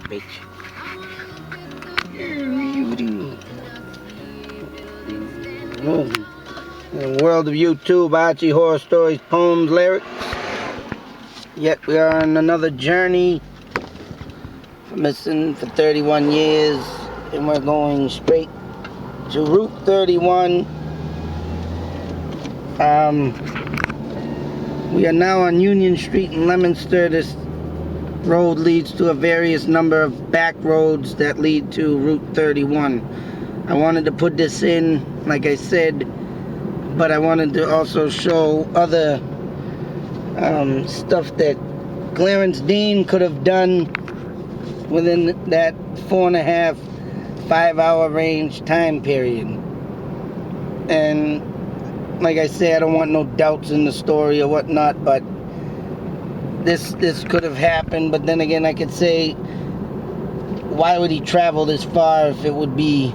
bitch. In the world of YouTube, Archie horror stories, poems, lyrics. Yet we are on another journey. Missing for 31 years, and we're going straight to Route 31. We are now on Union Street in Leominster. This road leads to a various number of back roads that lead to Route 31. I wanted to put this in, like I said, but I wanted to also show other stuff that Clarence Dean could have done within that 4.5, 5-hour range time period. And like I say, I don't want no doubts in the story or whatnot, but this could have happened. But then again, I could say, why would he travel this far if it would be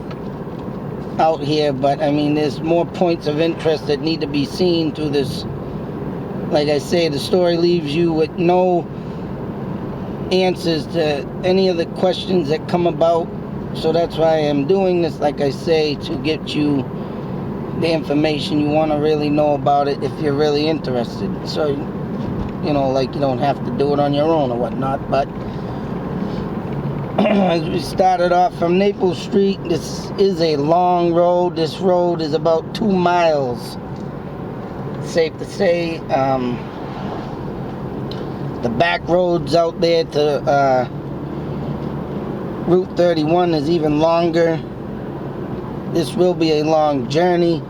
out here? But I mean, there's more points of interest that need to be seen through this. Like I say, the story leaves you with no answers to any of the questions that come about. So that's why I'm doing this, like I say, to get you the information you want to really know about it if you're really interested. So, you know, like, you don't have to do it on your own or whatnot. But as we started off from Naples Street, this is a long road. This road is about 2 miles. Safe to say. The back roads out there to Route 31 is even longer. This will be a long journey.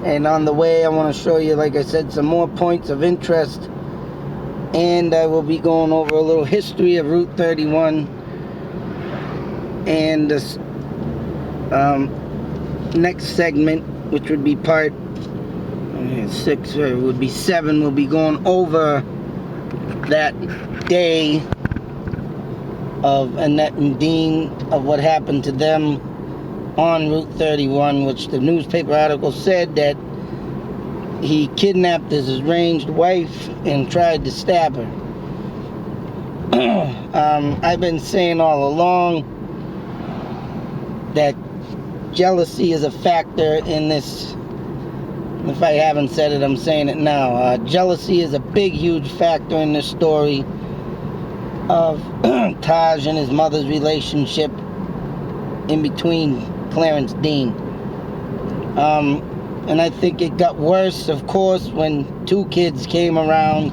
And on the way, I want to show you, like I said, some more points of interest. And I will be going over a little history of Route 31. And this next segment, which would be part 6, or it would be 7, will be going over that day of Annette and Dean, of what happened to them on Route 31, which the newspaper article said that he kidnapped his estranged wife and tried to stab her. I've been saying all along that jealousy is a factor in this. If I haven't said it, I'm saying it now. Jealousy is a big, huge factor in this story of Taj and his mother's relationship in between Clarence Dean. And I think it got worse, of course, when 2 kids came around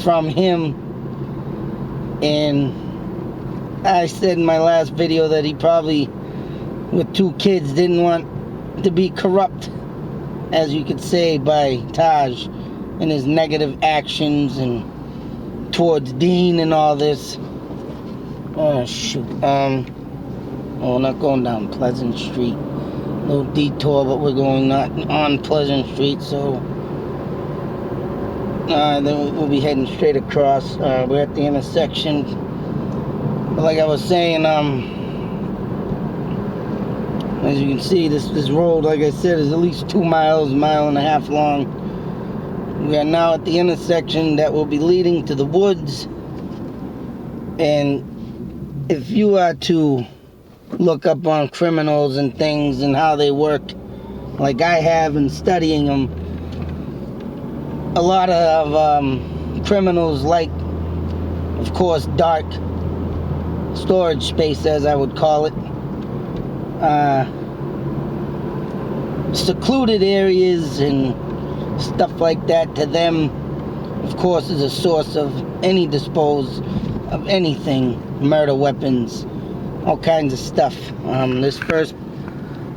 from him. And I said in my last video that he probably, with 2 kids, didn't want to be corrupt, as you could say, by Taj and his negative actions and towards Dean and all this. Oh shoot. Oh, we're not going down Pleasant Street. Little detour, but we're going not on Pleasant Street, so then we'll be heading straight across. We're at the intersection. But like I was saying, as you can see, this road, like I said, is at least 2 miles, 1.5 miles long. We are now at the intersection that will be leading to the woods. And if you are to look up on criminals and things and how they work, like I have in studying them, a lot of criminals like, of course, dark storage space, as I would call it. Secluded areas and stuff like that, to them, of course, is a source of any dispose of anything, murder weapons, all kinds of stuff. This first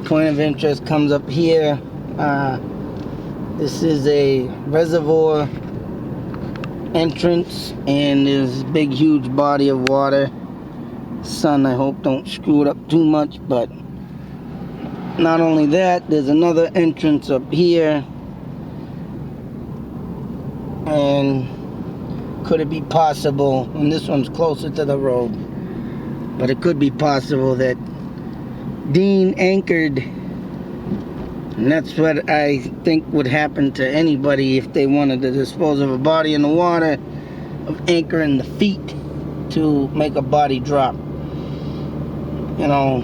point of interest comes up here. This is a reservoir entrance, and there's a big, huge body of water. Sun, I hope, don't screw it up too much. But not only that, there's another entrance up here. And could it be possible, and this one's closer to the road, but it could be possible that Dean anchored, and that's what I think would happen to anybody if they wanted to dispose of a body in the water, of anchoring the feet to make a body drop. You know,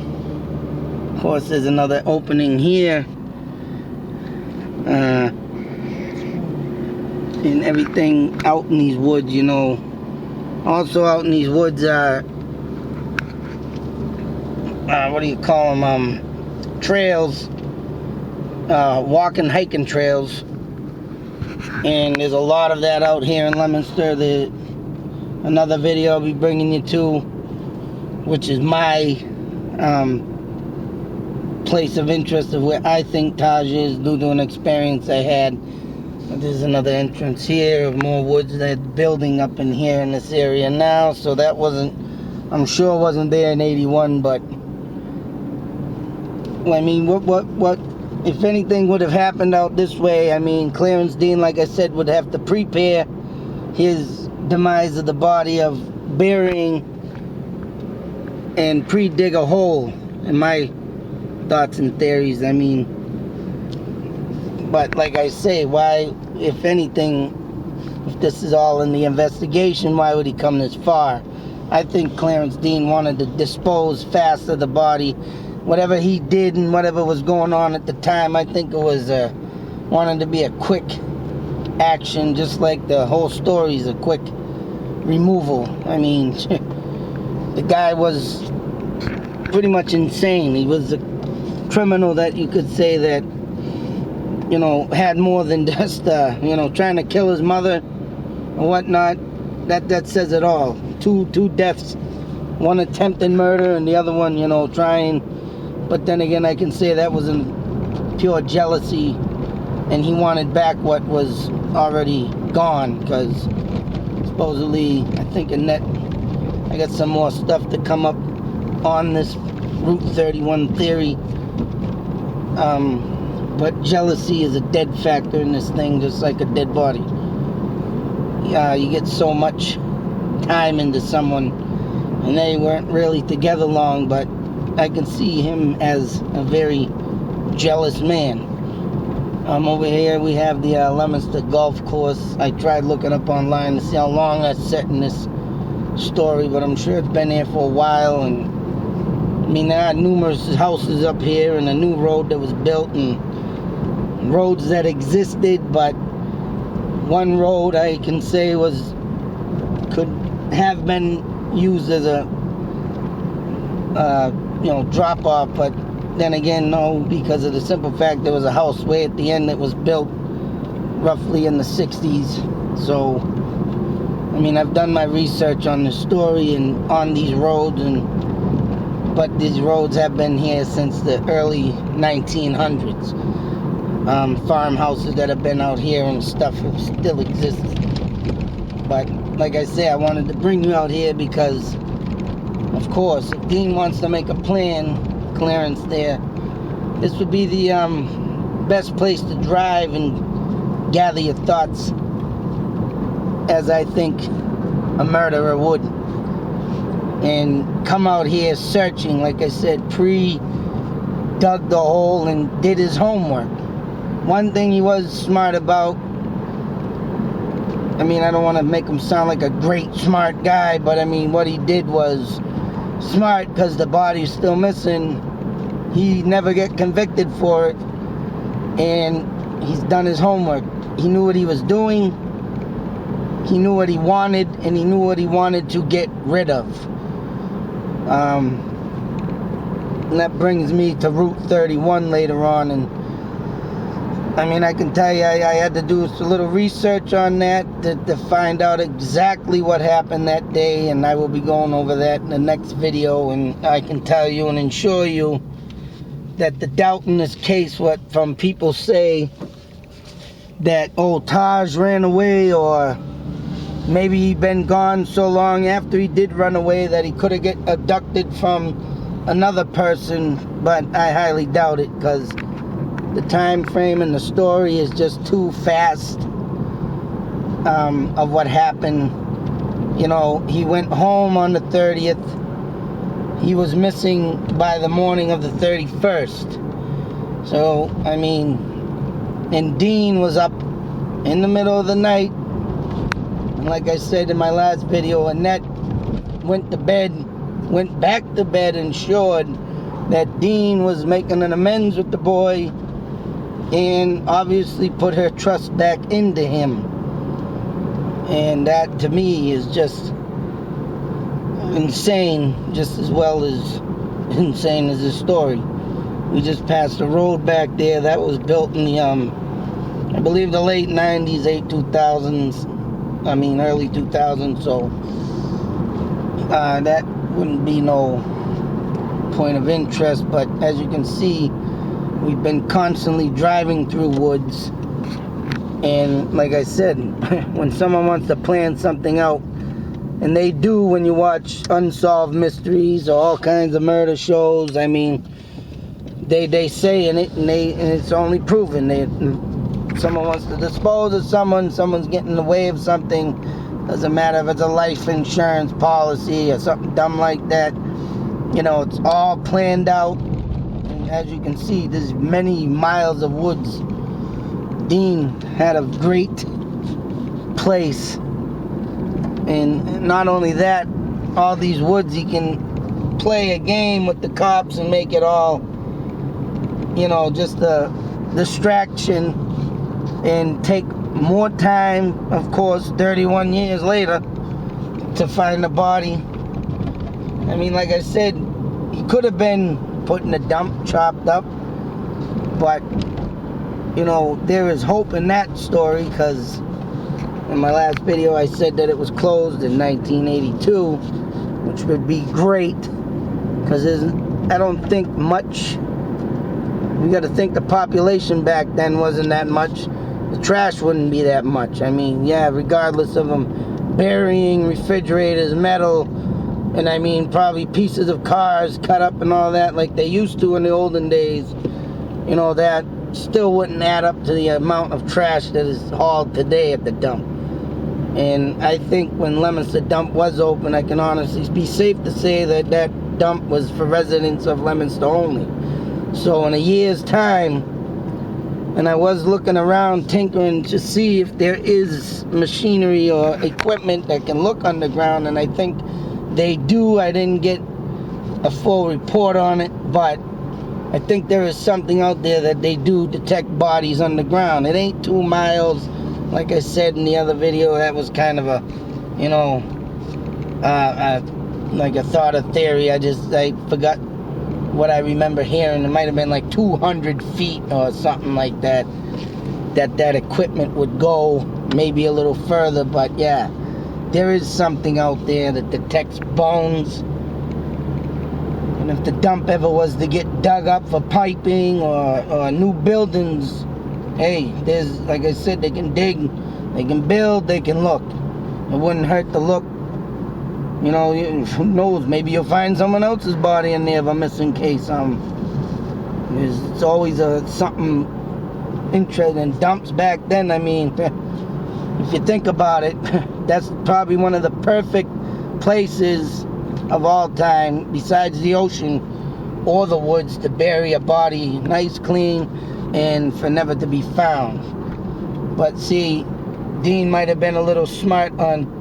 of course, there's another opening here. And everything out in these woods, you know. Also out in these woods are, what do you call them? Trails, walking, hiking trails. And there's a lot of that out here in Leominster. Another video I'll be bringing you to, which is my place of interest of where I think Taj is due to an experience I had. There's another entrance here, more woods that are building up in here in this area now. So that I'm sure wasn't there in 81, but I mean, what if anything would have happened out this way? I mean, Clarence Dean, like I said, would have to prepare his demise of the body of burying and pre-dig a hole, in my thoughts and theories. I mean, but like I say, why, if anything, if this is all in the investigation, why would he come this far? I think Clarence Dean wanted to dispose fast of the body. Whatever he did and whatever was going on at the time, I think it was wanted to be a quick action, just like the whole story is a quick removal. I mean, the guy was pretty much insane. He was a criminal that you could say that, you know, had more than just, you know, trying to kill his mother or whatnot. That says it all. Two deaths. One attempted murder and the other one, you know, trying. But then again, I can say that was in pure jealousy, and he wanted back what was already gone, because supposedly, I think Annette, I got some more stuff to come up on this Route 31 theory. But jealousy is a dead factor in this thing, just like a dead body. You get so much time into someone, and they weren't really together long, but I can see him as a very jealous man. Over here we have the Leominster Golf Course. I tried looking up online to see how long that's set in this story, but I'm sure it's been here for a while. And I mean, there are numerous houses up here and a new road that was built and roads that existed, but one road I can say could have been used as a you know, drop off, but then again, no, because of the simple fact there was a house way at the end that was built roughly in the 60s. So I mean, I've done my research on the story and on these roads, but these roads have been here since the early 1900s. Farmhouses that have been out here and stuff still exist. But like I say, I wanted to bring you out here because, of course, if Dean wants to make a plan, Clarence there, this would be the best place to drive and gather your thoughts, as I think a murderer would. And come out here searching, like I said, dug the hole and did his homework. One thing he was smart about, I mean, I don't want to make him sound like a great smart guy, but I mean, what he did was smart because the body's still missing. He never get convicted for it, and he's done his homework. He knew what he was doing, he knew what he wanted, and he knew what he wanted to get rid of. And that brings me to Route 31 later on, and I mean, I can tell you, I had to do a little research on that to find out exactly what happened that day, and I will be going over that in the next video. And I can tell you and ensure you that the doubt in this case, what from people say that, oh, Taj ran away, or maybe he'd been gone so long after he did run away that he could have get abducted from another person, but I highly doubt it, because the time frame in the story is just too fast of what happened. You know, he went home on the 30th. He was missing by the morning of the 31st. So, I mean, and Dean was up in the middle of the night. And like I said in my last video, Annette went back to bed ensured that Dean was making an amends with the boy and obviously put her trust back into him. And that to me is just insane, just as well as insane as this story. We just passed a road back there that was built in the I believe the late 90s, early 2000s, so that wouldn't be no point of interest. But as you can see, we've been constantly driving through woods, and like I said, when someone wants to plan something out, and they do when you watch unsolved mysteries or all kinds of murder shows, I mean, they say in it, and it's only proven. Someone wants to dispose of someone's getting in the way of something. Doesn't matter if it's a life insurance policy or something dumb like that. You know, it's all planned out. And as you can see, there's many miles of woods. Dean had a great place. And not only that, all these woods, he can play a game with the cops and make it all, you know, just a distraction, and take more time, of course, 31 years later, to find the body. I mean, like I said, he could have been put in a dump, chopped up, but, you know, there is hope in that story, because in my last video I said that it was closed in 1982, which would be great, because I don't think much. We got to think the population back then wasn't that much. The trash wouldn't be that much. I mean, yeah, regardless of them burying refrigerators, metal, and I mean probably pieces of cars cut up and all that like they used to in the olden days, you know, that still wouldn't add up to the amount of trash that is hauled today at the dump. And I think when Leominster Dump was open, I can honestly be safe to say that that dump was for residents of Leominster only. So in a year's time, and I was looking around tinkering to see if there is machinery or equipment that can look underground, and I think they do. I didn't get a full report on it, but I think there is something out there that they do detect bodies underground. It ain't 2 miles. Like I said in the other video, that was kind of a, you know, like a thought, a theory. I forgot what I remember hearing. It might have been like 200 feet or something like that, that equipment would go, maybe a little further. But yeah, there is something out there that detects bones. And if the dump ever was to get dug up for piping or new buildings, hey, there's, like I said, they can dig, they can build, they can look. It wouldn't hurt to look. You know, who knows, maybe you'll find someone else's body in there of a missing case. It's always something interesting. Dumps back then, I mean, if you think about it, that's probably one of the perfect places of all time, besides the ocean or the woods, to bury a body nice, clean, and for never to be found. But see, Dean might have been a little smart on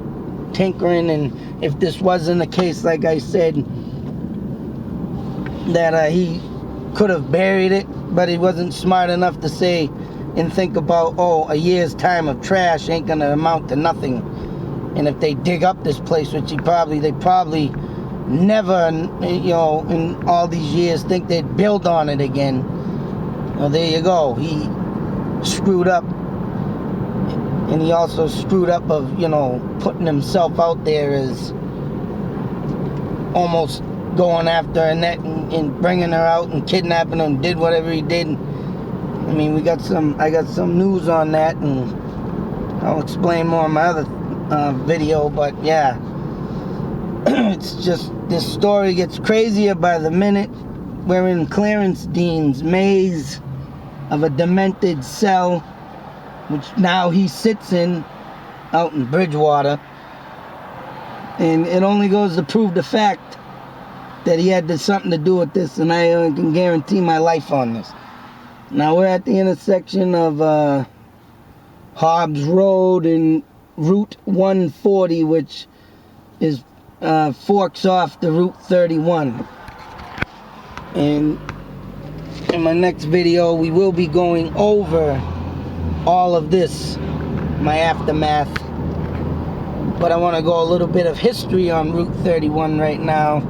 tinkering, and if this wasn't the case, like I said, that he could have buried it, but he wasn't smart enough to say and think about, oh, a year's time of trash ain't gonna amount to nothing. And if they dig up this place, which they probably never, you know, in all these years think they'd build on it again. Well, there you go. He screwed up. And he also screwed up of, you know, putting himself out there as almost going after Annette and bringing her out and kidnapping her, and did whatever he did. I mean, I got some news on that, and I'll explain more in my other video. But yeah, it's just, this story gets crazier by the minute. We're in Clarence Dean's maze of a demented cell, which now he sits in out in Bridgewater. And it only goes to prove the fact that he had something to do with this, and I can guarantee my life on this. Now we're at the intersection of Hobbs Road and Route 140, which is forks off the Route 31. And in my next video, we will be going over all of this, my aftermath. But I want to go a little bit of history on Route 31 right now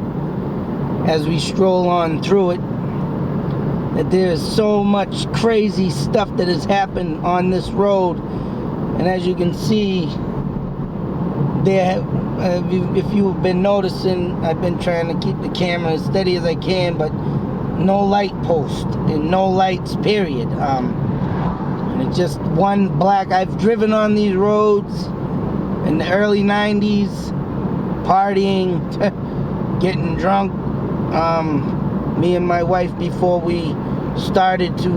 as we stroll on through it. That there is so much crazy stuff that has happened on this road. And as you can see, there, if you've been noticing, I've been trying to keep the camera as steady as I can, but no light post and no lights, period. And it's just one black. I've driven on these roads in the early 90s, partying, getting drunk. Me and my wife, before we started to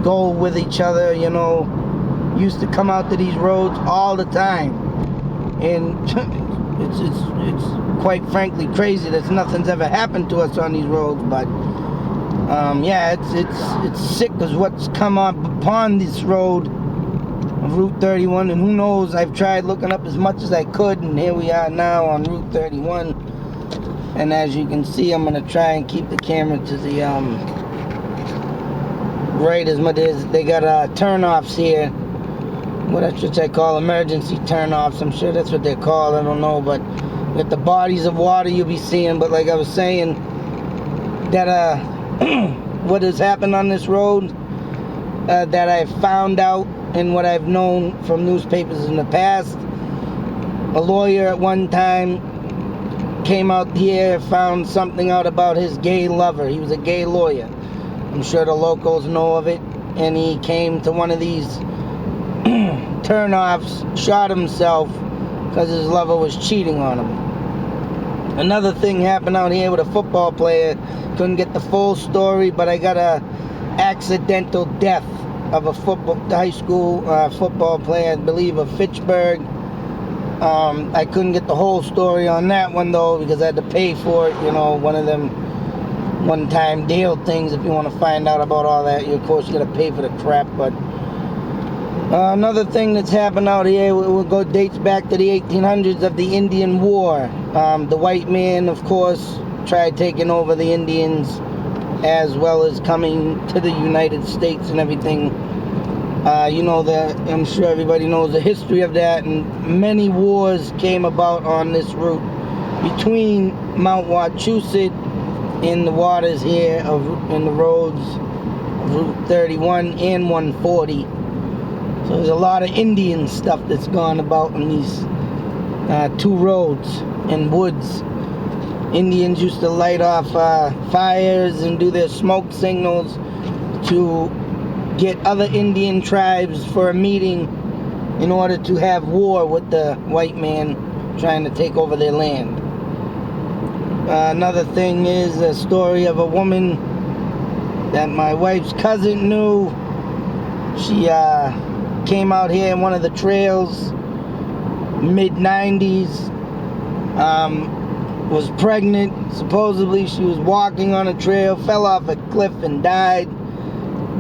go with each other, you know, used to come out to these roads all the time. And it's quite frankly crazy that nothing's ever happened to us on these roads. But yeah, it's sick as what's come up upon this road of Route 31. And who knows, I've tried looking up as much as I could, and here we are now on Route 31. And as you can see, I'm gonna try and keep the camera to the right as much as they got turnoffs here. Which I call emergency turnoffs. I'm sure that's what they're called. I don't know, but with the bodies of water you'll be seeing. But like I was saying, that what has happened on this road, that I've found out and what I've known from newspapers in the past. A lawyer at one time came out here, found something out about his gay lover. He was a gay lawyer. I'm sure the locals know of it. And he came to one of these turnoffs, shot himself because his lover was cheating on him. Another thing happened out here with a football player. Couldn't get the full story, but I got a accidental death of a high school football player, I believe of Fitchburg. I couldn't get the whole story on that one though, because I had to pay for it, you know, one of them one-time deal things. If you want to find out about all that, of course you got to pay for the crap. But another thing that's happened out here, dates back to the 1800s of the Indian War. The white man, of course, tried taking over the Indians, as well as coming to the United States and everything. You know that, I'm sure everybody knows the history of that, and many wars came about on this route between Mount Wachusett in the waters here in the roads of Route 31 and 140. So there's a lot of Indian stuff that's gone about on these two roads and woods. Indians used to light off fires and do their smoke signals to get other Indian tribes for a meeting in order to have war with the white man trying to take over their land. Another thing is a story of a woman that my wife's cousin knew. She came out here in one of the trails, mid-90s, was pregnant. Supposedly she was walking on a trail, fell off a cliff and died.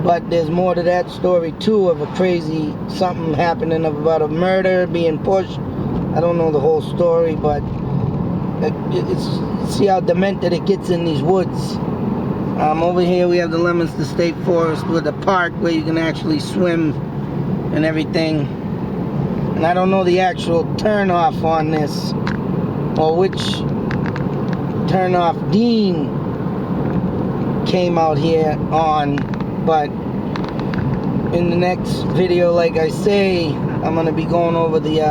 But there's more to that story too, of a crazy something happening about a murder being pushed. I don't know the whole story, but see how demented it gets in these woods. Over here we have the Leominster State Forest with a park where you can actually swim and everything. And I don't know the actual turnoff on this, or which turnoff Dean came out here on, but in the next video, like I say, I'm going to be going over the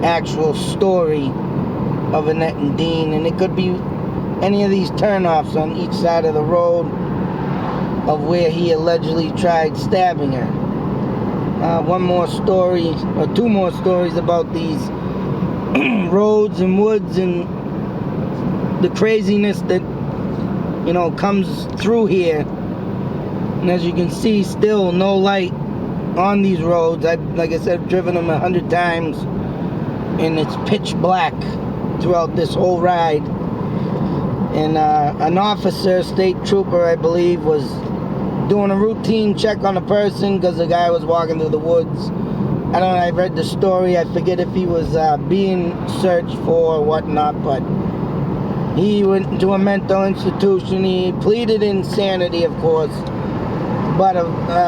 actual story of Annette and Dean, and it could be any of these turnoffs on each side of the road of where he allegedly tried stabbing her. One more story, or two more stories about these roads and woods and the craziness that, you know, comes through here. And as you can see, still no light on these roads. Like I said, I've driven them 100 times, and it's pitch black throughout this whole ride. And an officer, state trooper, I believe, was doing a routine check on a person because the guy was walking through the woods I don't know, I read the story. I forget if he was being searched for or whatnot, but he went to a mental institution. He pleaded insanity, of course, but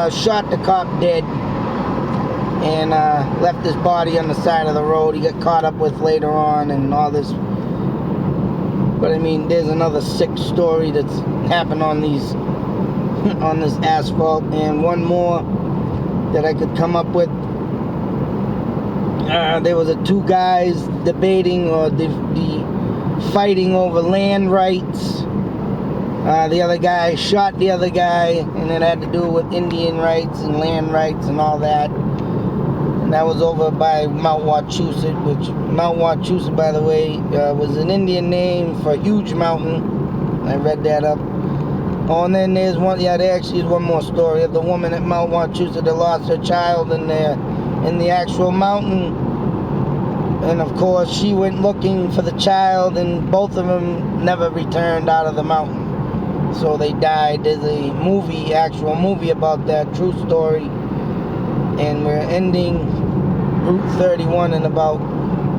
shot the cop dead and left his body on the side of the road. He got caught up with later on and all this. But I mean, there's another sick story that's happened on these on this asphalt, and one more that I could come up with. There was two guys debating or fighting over land rights. The other guy shot the other guy, and it had to do with Indian rights and land rights and all that. And that was over by Mount Wachusett, which Mount Wachusett, by the way, was an Indian name for huge mountain. I read that up. Oh, and then there's one, yeah, there actually is one more story of the woman at Mount Wachusett that lost her child in the actual mountain. And of course, she went looking for the child, and both of them never returned out of the mountain. So they died. There's a movie, actual movie about that, true story. And we're ending Route 31 in about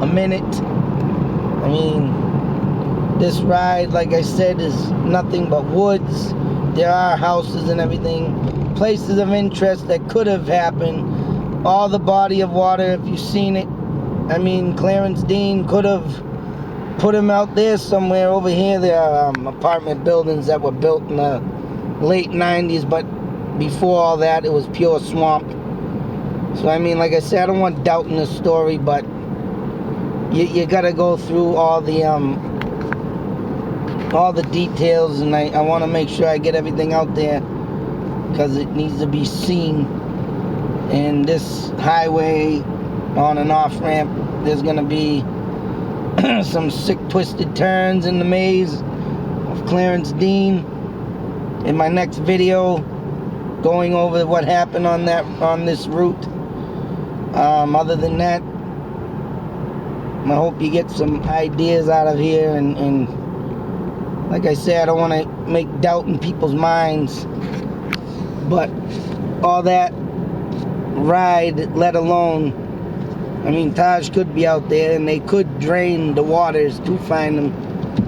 a minute. I mean, this ride, like I said, is nothing but woods. There are houses and everything, places of interest that could have happened. All the body of water, if you've seen it. I mean, Clarence Dean could have put him out there somewhere. Over here, there are apartment buildings that were built in the late 90s, but before all that, it was pure swamp. So, I mean, like I said, I don't want doubt in this story, but you gotta go through all the details, and I want to make sure I get everything out there because it needs to be seen. And this highway on and off ramp, there's gonna be some sick twisted turns in the maze of Clarence Dean. In my next video, going over what happened on this route. Other than that, I hope you get some ideas out of here, and like I said, I don't want to make doubt in people's minds, but all that ride, let alone, I mean, Taj could be out there and they could drain the waters to find him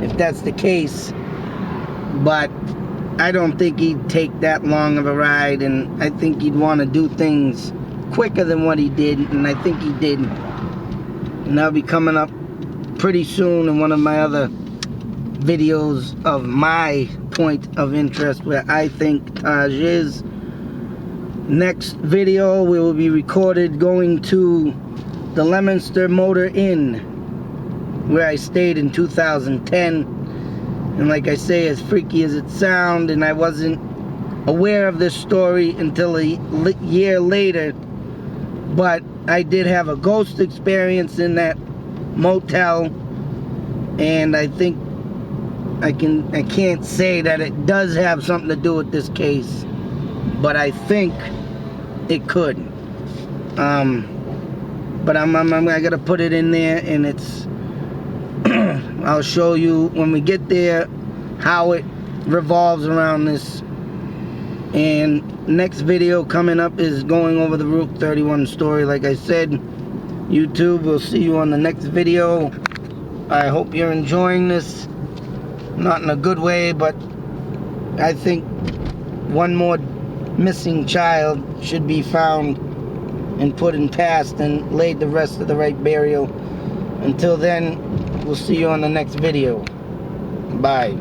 if that's the case, but I don't think he'd take that long of a ride, and I think he'd want to do things quicker than what he did, and I think he did. And that'll be coming up pretty soon in one of my other videos of my point of interest where I think Taj is. Next video we will be recorded going to the Leominster Motor Inn, where I stayed in 2010. And like I say, as freaky as it sounds, and I wasn't aware of this story until a year later, but I did have a ghost experience in that motel, and I think I can't say that it does have something to do with this case, but I think it could. But I gotta put it in there, and it's I'll show you when we get there how it revolves around this. And next video coming up is going over the Route 31 story. Like I said, YouTube, we'll see you on the next video. I hope you're enjoying this. Not in a good way, but I think one more missing child should be found and put in past and laid the rest of the right burial. Until then, we'll see you on the next video. Bye.